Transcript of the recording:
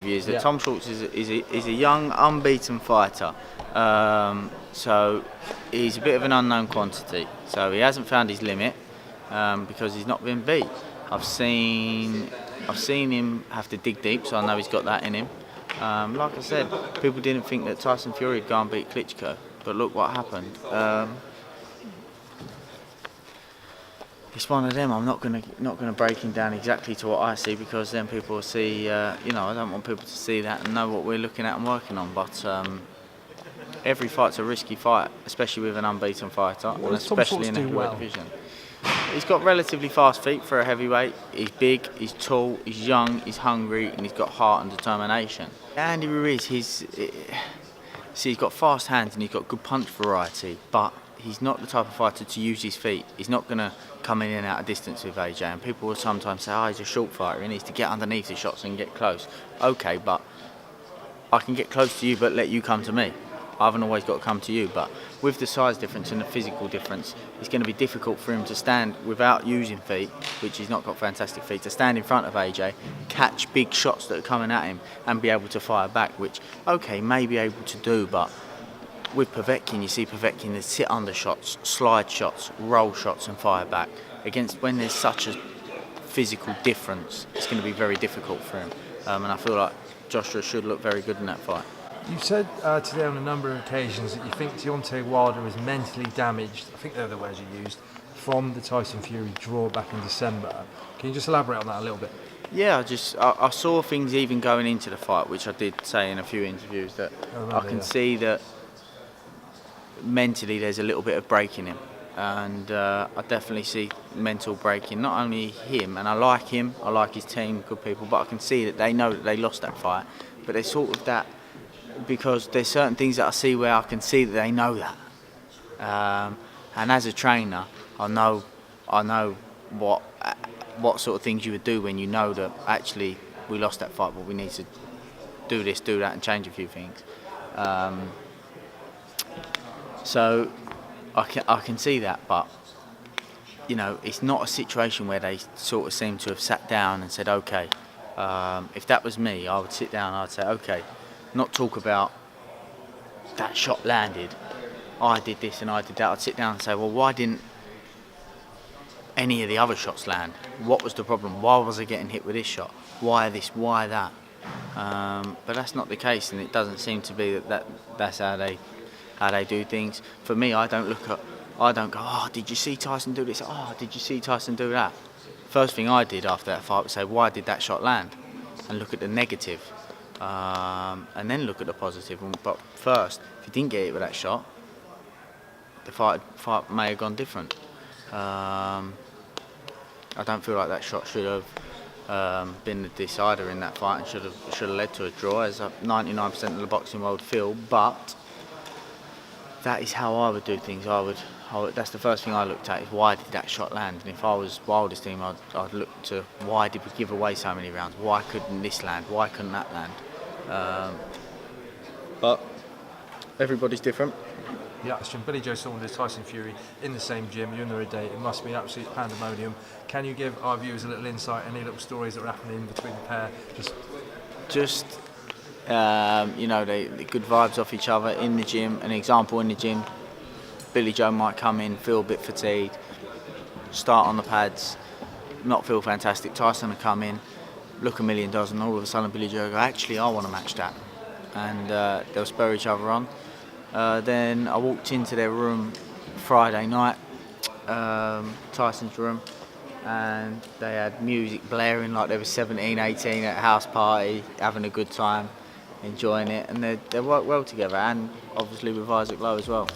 Is that Tom Schwarz is a young, unbeaten fighter. So he's a bit of an unknown quantity. So he hasn't found his limit because he's not been beat. I've seen him have to dig deep, so I know he's got that in him. Like I said, people didn't think that Tyson Fury would go and beat Klitschko, but look what happened. It's one of them. I'm not gonna break him down exactly to what I see, because then people will see. I don't want people to see that and know what we're looking at and working on. But every fight's a risky fight, especially with an unbeaten fighter, and especially in a heavyweight division. He's got relatively fast feet for a heavyweight. He's big, he's tall, he's young, he's hungry, and he's got heart and determination. Andre Ruiz, he's got fast hands and he's got good punch variety, but he's not the type of fighter to use his feet. He's not going to come in and out of distance with AJ. And people will sometimes say, oh, he's a short fighter, he needs to get underneath the shots and get close. Okay, but I can get close to you, but let you come to me. I haven't always got to come to you, but with the size difference and the physical difference, it's going to be difficult for him to stand without using feet, which he's not got fantastic feet, to stand in front of AJ, catch big shots that are coming at him and be able to fire back, which, okay, may be able to do, but with Povetkin, you see Povetkin sit under shots, slide shots, roll shots and fire back. Against when there's such a physical difference, it's going to be very difficult for him. And I feel like Joshua should look very good in that fight. You said today on a number of occasions that you think Deontay Wilder is mentally damaged, I think they're the words you used, from the Tyson Fury draw back in December. Can you just elaborate on that a little bit? Yeah, I saw things even going into the fight, which I did say in a few interviews, that I can see that mentally there's a little bit of break in him. And I definitely see mental breaking, not only him, and I like him, I like his team, good people, but I can see that they know that they lost that fight, but they're sort of that, because there's certain things that I see where I can see that they know that. And as a trainer, I know what sort of things you would do when you know that actually we lost that fight, but we need to do this, do that, and change a few things. So I can see that, but it's not a situation where they sort of seem to have sat down and said, okay, if that was me, I would sit down and I'd say, okay, not talk about that shot landed, I did this and I did that. I'd sit down and say, well, why didn't any of the other shots land? What was the problem? Why was I getting hit with this shot? Why this? Why that? But that's not the case, and it doesn't seem to be that's how they do things. For me, I don't go, oh, did you see Tyson do this? Oh, did you see Tyson do that? First thing I did after that fight was say, why did that shot land? And look at the negative. And then look at the positive. But first, if you didn't get hit with that shot, the fight may have gone different. I don't feel like that shot should have been the decider in that fight and should have led to a draw, as 99% of the boxing world feel. But that is how I would do things. That's the first thing I looked at, is why did that shot land? And if I was Wilder's team, I'd look to why did we give away so many rounds? Why couldn't this land? Why couldn't that land? But everybody's different. Yeah, it's Billy Joe Saunders, Tyson Fury in the same gym. You're in there a day. It must be absolute pandemonium. Can you give our viewers a little insight, any little stories that are happening in between the pair? The good vibes off each other in the gym. An example, in the gym, Billy Joe might come in, feel a bit fatigued, start on the pads, not feel fantastic. Tyson will come in, look $1 million, and all of a sudden Billy Joe will go, actually, I want to match that. And they'll spur each other on. Then I walked into their room Friday night, Tyson's room, and they had music blaring like they were 17, 18 at a house party, having a good time, enjoying it, and they work well together, and obviously with Isaac Lowe as well.